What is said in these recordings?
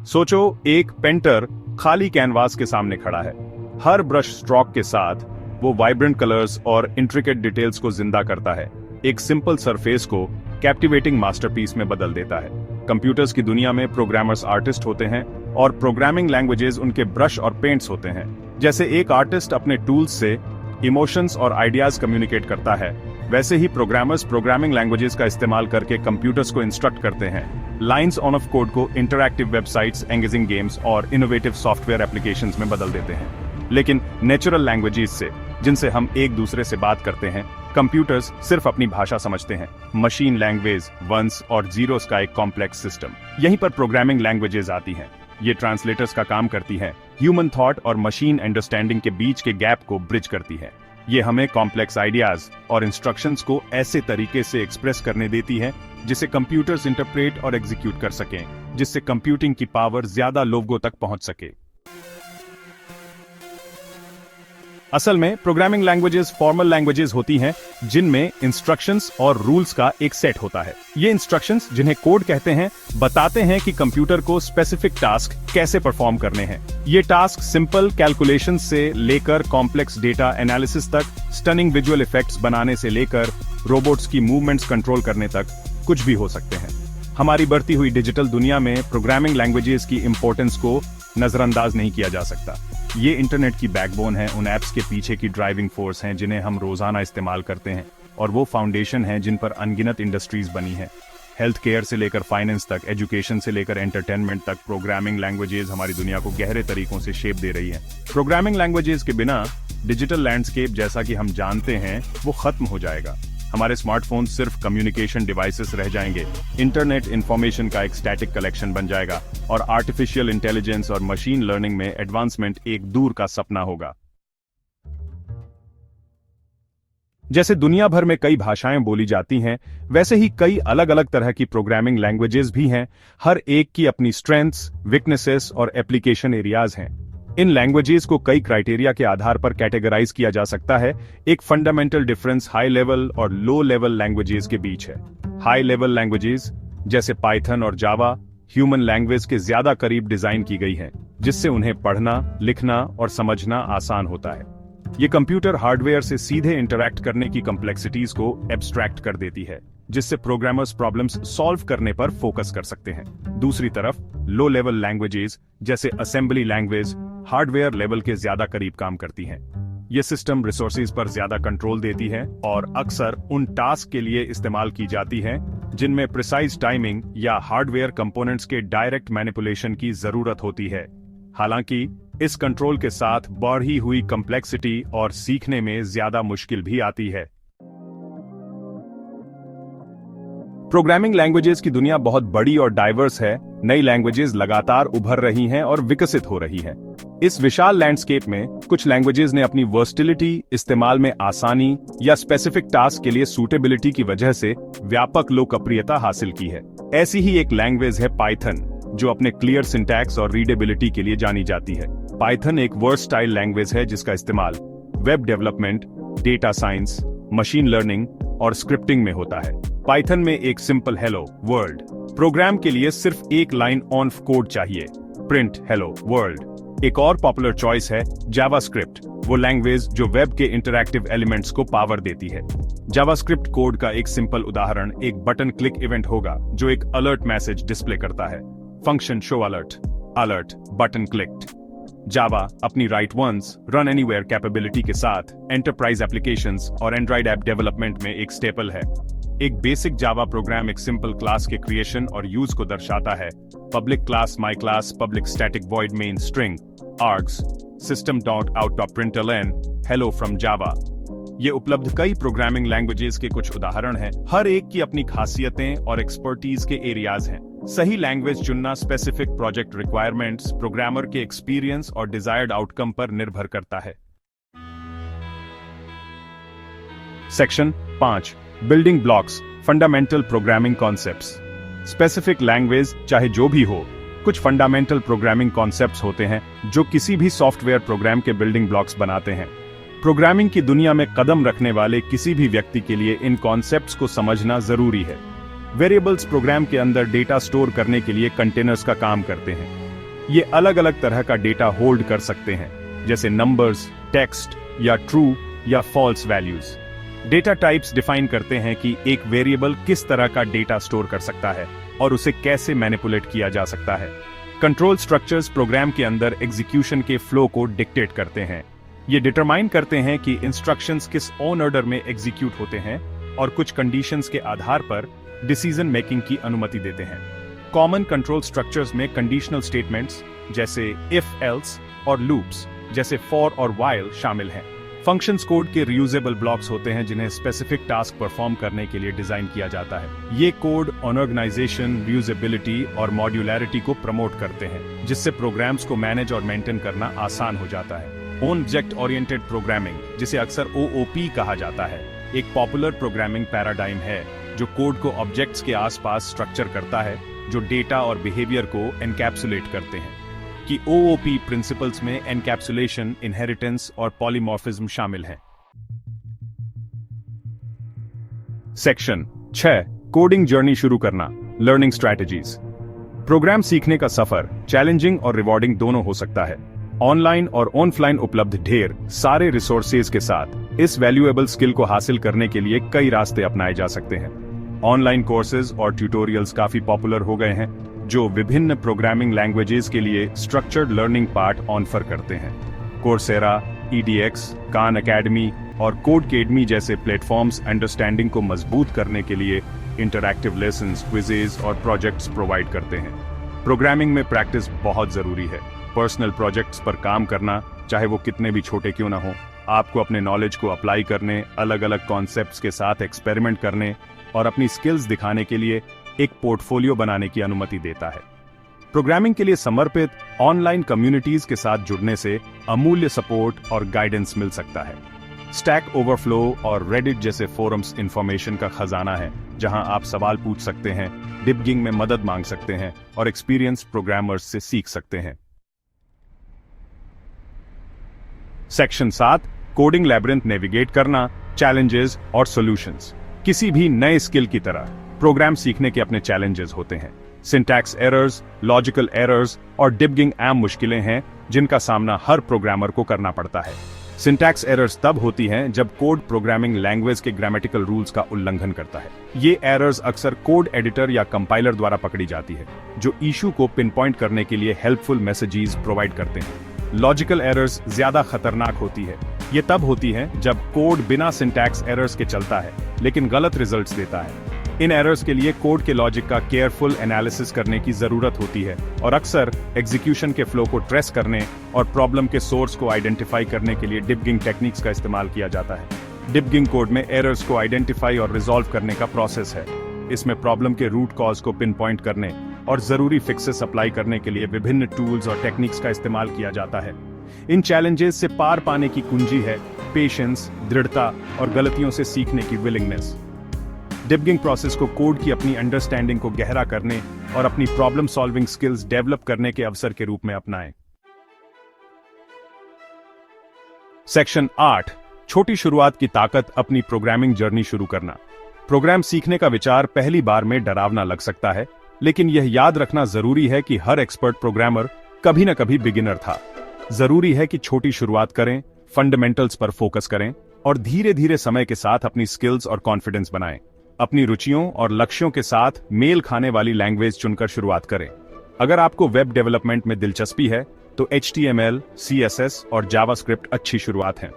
सोचो, एक पेंटर खाली कैनवास के सामने खड़ा है। हर ब्रश स्ट्रोक के साथ वो वाइब्रेंट कलर्स और इंट्रिकेट डिटेल्स को जिंदा करता है, एक सिंपल सरफेस को कैप्टिवेटिंग मास्टरपीस में बदल देता है। कंप्यूटर्स की दुनिया में प्रोग्रामर्स आर्टिस्ट होते हैं और प्रोग्रामिंग लैंग्वेजेस उनके ब्रश और पेंट्स होते हैं। जैसे एक आर्टिस्ट अपने टूल्स से इमोशंस और आइडियाज कम्युनिकेट करता है, वैसे ही प्रोग्रामर्स प्रोग्रामिंग लैंग्वेजेस का इस्तेमाल करके कंप्यूटर्स को इंस्ट्रक्ट करते हैं, लाइंस ऑन ऑफ कोड को इंटरैक्टिव वेबसाइट्स, एंगेजिंग गेम्स और इनोवेटिव सॉफ्टवेयर एप्लीकेशंस में बदल देते हैं। लेकिन नेचुरल लैंग्वेजेस से, जिनसे हम एक दूसरे से बात करते हैं, कंप्यूटर्स सिर्फ अपनी भाषा समझते हैं। मशीन लैंग्वेज वंस और जीरोस का एक कॉम्प्लेक्स सिस्टम। यहीं पर प्रोग्रामिंग लैंग्वेजेस आती हैं। ये ट्रांसलेटर्स का काम करती हैं, ह्यूमन थॉट और मशीन अंडरस्टैंडिंग के बीच के गैप को ब्रिज करती है। ये हमें कॉम्प्लेक्स आइडियाज और इंस्ट्रक्शंस को ऐसे तरीके से एक्सप्रेस करने देती है जिसे कंप्यूटर्स इंटरप्रेट और एग्जीक्यूट कर सकें, जिससे कंप्यूटिंग की पावर ज्यादा लोगों तक पहुंच सके। असल में प्रोग्रामिंग लैंग्वेजेस फॉर्मल लैंग्वेजेस होती हैं जिनमें इंस्ट्रक्शंस और रूल्स का एक सेट होता है। ये इंस्ट्रक्शंस, जिन्हें कोड कहते हैं, बताते हैं कि कंप्यूटर को स्पेसिफिक टास्क कैसे परफॉर्म करने हैं। ये टास्क सिंपल कैलकुलेशन से लेकर कॉम्प्लेक्स डेटा एनालिसिस तक, स्टनिंग विजुअल इफेक्ट्स बनाने से लेकर रोबोट्स की मूवमेंट्स कंट्रोल करने तक कुछ भी हो सकते हैं। हमारी बढ़ती हुई डिजिटल दुनिया में प्रोग्रामिंग लैंग्वेजेस की इंपॉर्टेंस को नजरअंदाज नहीं किया जा सकता। ये इंटरनेट की बैकबोन है, उन ऐप्स के पीछे की ड्राइविंग फोर्स हैं जिन्हें हम रोजाना इस्तेमाल करते हैं, और वो फाउंडेशन है जिन पर अनगिनत इंडस्ट्रीज बनी है। हेल्थ केयर से लेकर फाइनेंस तक, एजुकेशन से लेकर एंटरटेनमेंट तक, प्रोग्रामिंग लैंग्वेजेस हमारी दुनिया को गहरे तरीकों से शेप दे रही है। प्रोग्रामिंग लैंग्वेजेस के बिना डिजिटल लैंडस्केप जैसा कि हम जानते हैं वो खत्म हो जाएगा। हमारे स्मार्टफोन सिर्फ कम्युनिकेशन डिवाइसेस रह जाएंगे, इंटरनेट इंफॉर्मेशन का एक स्टैटिक कलेक्शन बन जाएगा, और आर्टिफिशियल इंटेलिजेंस और मशीन लर्निंग में एडवांसमेंट एक दूर का सपना होगा। जैसे दुनिया भर में कई भाषाएं बोली जाती हैं, वैसे ही कई अलग अलग तरह की प्रोग्रामिंग लैंग्वेजेस भी हैं। हर एक की अपनी स्ट्रेंथ्स, वीकनेसेस और एप्लीकेशन एरियाज हैं। इन लैंग्वेजेस को कई क्राइटेरिया के आधार पर कैटेगराइज किया जा सकता है। एक फंडामेंटल डिफरेंस हाई लेवल और लो लेवल लैंग्वेजेस के बीच है। हाई लेवल लैंग्वेजेस जैसे पाइथन और जावा ह्यूमन लैंग्वेज के ज्यादा करीब डिजाइन की गई हैं, जिससे उन्हें पढ़ना, लिखना और समझना आसान होता है। ये कंप्यूटर हार्डवेयर से सीधे इंटरैक्ट करने की कॉम्प्लेक्सिटीज को एब्स्ट्रैक्ट कर देती है, जिससे प्रोग्रामर्स प्रॉब्लम्स सॉल्व करने पर फोकस कर सकते हैं। दूसरी तरफ लो लेवल लैंग्वेजेस जैसे असेंबली लैंग्वेज हार्डवेयर लेवल के ज्यादा करीब काम करती हैं। ये सिस्टम रिसोर्सेज पर ज्यादा कंट्रोल देती है और अक्सर उन टास्क के लिए इस्तेमाल की जाती है जिनमें प्रिसाइज टाइमिंग या हार्डवेयर कंपोनेंट्स के डायरेक्ट मैनिपुलेशन की जरूरत होती है। हालांकि इस कंट्रोल के साथ बढ़ी हुई कॉम्प्लेक्सिटी और सीखने में ज्यादा मुश्किल भी आती है। प्रोग्रामिंग लैंग्वेजेस की दुनिया बहुत बड़ी और डाइवर्स है। नई लैंग्वेजेस लगातार उभर रही हैं और विकसित हो रही हैं। इस विशाल लैंडस्केप में कुछ लैंग्वेजेस ने अपनी वर्सटिलिटी, इस्तेमाल में आसानी या स्पेसिफिक टास्क के लिए सूटेबिलिटी की वजह से व्यापक लोकप्रियता हासिल की है। ऐसी ही एक लैंग्वेज है पाइथन, जो अपने क्लियर सिंटैक्स और रीडेबिलिटी के लिए जानी जाती है। पाइथन एक वर्सटाइल लैंग्वेज है जिसका इस्तेमाल web development, data science, machine learning और स्क्रिप्टिंग में होता है। पाइथन में एक सिंपल हेलो वर्ल्ड प्रोग्राम के लिए सिर्फ एक लाइन ऑन कोड चाहिए, प्रिंट हेलो वर्ल्ड। एक और पॉपुलर चॉइस है जावास्क्रिप्ट, वो लैंग्वेज जो वेब के इंटरैक्टिव एलिमेंट्स को पावर देती है। जावास्क्रिप्ट कोड का एक सिंपल उदाहरण एक बटन क्लिक इवेंट होगा जो एक अलर्ट मैसेज डिस्प्ले करता है। Function show alert, alert button clicked. Java अपनी write once run anywhere capability के साथ एंटरप्राइज एप्लीकेशंस और एंड्रॉइड ऐप डेवलपमेंट में एक स्टेपल है। एक बेसिक जावा प्रोग्राम एक सिंपल क्लास के क्रिएशन और यूज को दर्शाता है। Public class my class, public static void main string, args, system dot out dot println, hello from Java. ये उपलब्ध कई प्रोग्रामिंग लैंग्वेजेस के कुछ उदाहरण हैं। हर एक की अपनी खासियतें और एक्सपर्टीज के एरियाज हैं। सही लैंग्वेज चुनना स्पेसिफिक प्रोजेक्ट रिक्वायरमेंट्स, प्रोग्रामर के एक्सपीरियंस और डिजायर्ड आउटकम पर निर्भर करता है। Section 5, building blocks, fundamental programming concepts. Specific language चाहे जो भी हो, कुछ फंडामेंटल प्रोग्रामिंग कॉन्सेप्ट्स होते हैं जो किसी भी सॉफ्टवेयर प्रोग्राम के बिल्डिंग ब्लॉक्स बनाते हैं। प्रोग्रामिंग की दुनिया में कदम रखने वाले किसी भी व्यक्ति के लिए इन कॉन्सेप्ट्स को समझना जरूरी है। वेरिएबल्स प्रोग्राम के अंदर डेटा स्टोर करने के लिए कंटेनर्स का काम करते हैं। ये अलग अलग तरह का डेटा होल्ड कर सकते हैं, जैसे नंबर्स, टेक्स्ट या ट्रू या false values. Data types define करते हैं कि एक वेरिएबल किस तरह का डेटा स्टोर कर सकता है और उसे कैसे मैनिपुलेट किया जा सकता है। कंट्रोल स्ट्रक्चर्स प्रोग्राम के अंदर एग्जीक्यूशन के फ्लो को डिक्टेट करते हैं। ये डिटरमाइन करते हैं कि इंस्ट्रक्शंस किस ऑन ऑर्डर में एग्जीक्यूट होते हैं और कुछ कंडीशंस के आधार पर डिसीजन मेकिंग की अनुमति देते हैं। कॉमन कंट्रोल स्ट्रक्चर्स में कंडीशनल स्टेटमेंट्स जैसे इफ एल्स और लूप्स जैसे फॉर और व्हाइल शामिल हैं। फंक्शंस कोड के रियूजेबल ब्लॉक्स होते हैं जिन्हें स्पेसिफिक टास्क परफॉर्म करने के लिए डिजाइन किया जाता है। ये कोड ऑर्गेनाइजेशन, रियूजेबिलिटी और मॉड्यूलैरिटी को प्रमोट करते हैं, जिससे प्रोग्राम्स को मैनेज और मेंटेन करना आसान हो जाता है। ऑब्जेक्ट ओरिएंटेड प्रोग्रामिंग, जिसे अक्सर OOP कहा जाता है, एक पॉपुलर प्रोग्रामिंग पैराडाइम है जो कोड को ऑब्जेक्ट्स के आसपास स्ट्रक्चर करता है जो डेटा और बिहेवियर को एनकैप्सुलेट करते हैं। कि OOP प्रिंसिपल्स में एनकैप्सुलेशन, इनहेरिटेंस और पॉलीमॉर्फिज्म शामिल हैं। सेक्शन 6, कोडिंग जर्नी शुरू करना, लर्निंग स्ट्रैटेजीज। प्रोग्राम सीखने का सफर चैलेंजिंग और रिवॉर्डिंग दोनों हो सकता है। ऑनलाइन और ऑफलाइन उपलब्ध ढेर सारे रिसोर्सेज के साथ इस वैल्यूएबल स्किल को हासिल करने के लिए कई रास्ते अपनाए जा सकते हैं। ऑनलाइन कोर्सेज और ट्यूटोरियल्स काफी पॉपुलर हो गए हैं जो विभिन्न प्रोग्रामिंग लैंग्वेजेस के लिए स्ट्रक्चर्ड लर्निंग पार्ट ऑफर करते हैं। कोर्सेरा, EDX, खान एकेडमी और कोडकेडमी जैसे प्लेटफॉर्म्स अंडरस्टैंडिंग को मजबूत करने के लिए इंटरैक्टिव लेसन्स, क्विजेज और प्रोजेक्ट्स प्रोवाइड करते हैं। प्रोग्रामिंग में प्रैक्टिस बहुत जरूरी है। पर्सनल प्रोजेक्ट्स पर काम करना, चाहे वो कितने भी छोटे क्यों ना हो, आपको अपने नॉलेज को अप्लाई करने, अलग अलग कॉन्सेप्ट्स के साथ एक्सपेरिमेंट करने और अपनी स्किल्स दिखाने के लिए एक पोर्टफोलियो बनाने की अनुमति देता है। प्रोग्रामिंग के लिए समर्पित ऑनलाइन कम्युनिटीज के साथ जुड़ने से अमूल्य सपोर्ट और गाइडेंस मिल सकता है। स्टैक ओवरफ्लो और रेडिट जैसे फोरम्स इंफॉर्मेशन का खजाना है, जहां आप सवाल पूछ सकते हैं, डिबगिंग में मदद मांग सकते हैं और एक्सपीरियंस प्रोग्रामर्स से सीख सकते हैं। सेक्शन 7, कोडिंग लैबिरिंथ नेविगेट करना, चैलेंजेस और सॉल्यूशंस। किसी भी नए स्किल की तरह प्रोग्राम सीखने के अपने चैलेंजेस होते हैं। सिंटैक्स एरर्स, लॉजिकल एरर्स और डिबगिंग आम मुश्किलें हैं जिनका सामना हर प्रोग्रामर को करना पड़ता है। सिंटैक्स एरर्स तब होती हैं जब कोड प्रोग्रामिंग लैंग्वेज के ग्रामेटिकल रूल्स का उल्लंघन करता है। ये एरर्स अक्सर कोड एडिटर या कंपाइलर द्वारा पकड़ी जाती है, जो इशू को पिनपॉइंट करने के लिए हेल्पफुल मैसेजेस प्रोवाइड करते हैं। लॉजिकल एरर्स ज्यादा खतरनाक होती है। ये तब होती हैं जब कोड बिना सिंटैक्स एरर्स के चलता है लेकिन गलत रिजल्ट्स देता है। इन एरर्स के लिए कोड के लॉजिक का केयरफुल एनालिसिस करने की जरूरत होती है और अक्सर एग्जीक्यूशन के फ्लो को ट्रेस करने और प्रॉब्लम के सोर्स को आइडेंटिफाई करने के लिए डिबगिंग टेक्निक्स का इस्तेमाल किया जाता है। डिबगिंग कोड में एरर्स को आइडेंटिफाई और रिजॉल्व करने का प्रोसेस है। इसमें प्रॉब्लम के रूट कॉज को पिन पॉइंट करने और जरूरी फिक्सेस अप्लाई करने के लिए विभिन्न टूल्स और टेक्निक्स का इस्तेमाल किया जाता है। इन चैलेंजेस से पार पाने की कुंजी है पेशेंस, दृढ़ता और गलतियों से सीखने की विलिंगनेस। डिबगिंग प्रोसेस को कोड की अपनी अंडरस्टैंडिंग को गहरा करने और अपनी प्रॉब्लम सॉल्विंग स्किल्स डेवलप करने के अवसर के रूप में अपनाएं। सेक्शन 8, छोटी शुरुआत की ताकत, अपनी प्रोग्रामिंग जर्नी शुरू करना। प्रोग्राम सीखने का विचार पहली बार में डरावना लग सकता है, लेकिन यह याद रखना जरूरी है कि हर एक्सपर्ट प्रोग्रामर कभी न कभी बिगिनर था। जरूरी है कि छोटी शुरुआत करें, फंडामेंटल्स पर फोकस करें और धीरे धीरे समय के साथ अपनी स्किल्स और कॉन्फिडेंस बनाएं। अपनी रुचियों और लक्ष्यों के साथ मेल खाने वाली लैंग्वेज चुनकर शुरुआत करें। अगर आपको वेब डेवलपमेंट में दिलचस्पी है तो HTML, CSS और जावास्क्रिप्ट अच्छी शुरुआत है।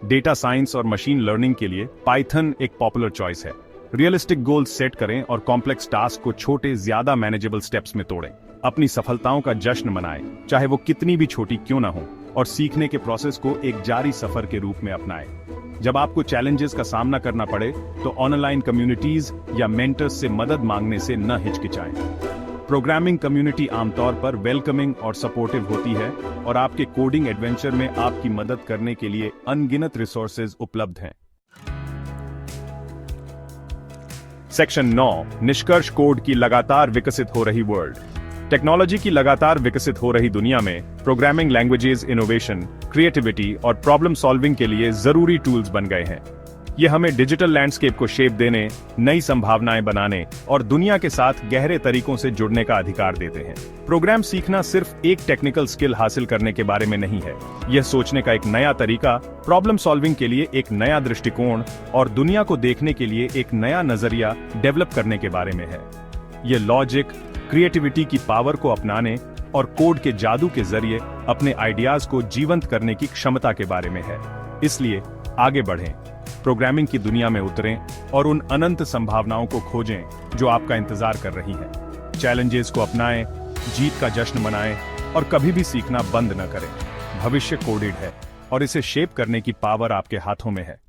डेटा साइंस और मशीन लर्निंग के लिए पाइथन एक पॉपुलर चॉइस है। रियलिस्टिक गोल्स सेट करें और कॉम्प्लेक्स टास्क को छोटे, ज्यादा मैनेजेबल स्टेप्स में तोड़ें। अपनी सफलताओं का जश्न मनाएं, चाहे वो कितनी भी छोटी क्यों ना हो, और सीखने के प्रोसेस को एक जारी सफर के रूप में अपनाएं। जब आपको चैलेंजेस का सामना करना पड़े तो ऑनलाइन कम्युनिटीज या मेंटर्स से मदद मांगने से न हिचकिचाएं। प्रोग्रामिंग कम्युनिटी आमतौर पर वेलकमिंग और सपोर्टिव होती है और आपके कोडिंग एडवेंचर में आपकी मदद करने के लिए अनगिनत रिसोर्सेज उपलब्ध हैं। सेक्शन 9, निष्कर्ष, कोड की लगातार विकसित हो रही वर्ल्ड। टेक्नोलॉजी की लगातार विकसित हो रही दुनिया में प्रोग्रामिंग लैंग्वेजेस इनोवेशन, क्रिएटिविटी और प्रॉब्लम सॉल्विंग के लिए जरूरी टूल्स बन गए हैं। ये हमें डिजिटल लैंडस्केप को शेप देने, नई संभावनाएं बनाने और दुनिया के साथ गहरे तरीकों से जुड़ने का अधिकार देते हैं। प्रोग्राम सीखना सिर्फ एक टेक्निकल स्किल हासिल करने के बारे में नहीं है, यह सोचने का एक नया तरीका, प्रॉब्लम सॉल्विंग के लिए एक नया दृष्टिकोण और दुनिया को देखने के लिए एक नया नजरिया डेवलप करने के बारे में है। यह लॉजिक, क्रिएटिविटी की पावर को अपनाने और कोड के जादू के जरिए अपने आइडियाज को जीवंत करने की क्षमता के बारे में है। इसलिए आगे बढ़ें, प्रोग्रामिंग की दुनिया में उतरें और उन अनंत संभावनाओं को खोजें जो आपका इंतजार कर रही हैं। चैलेंजेस को अपनाएं, जीत का जश्न मनाएं और कभी भी सीखना बंद न करें। भविष्य कोडेड है और इसे शेप करने की पावर आपके हाथों में है।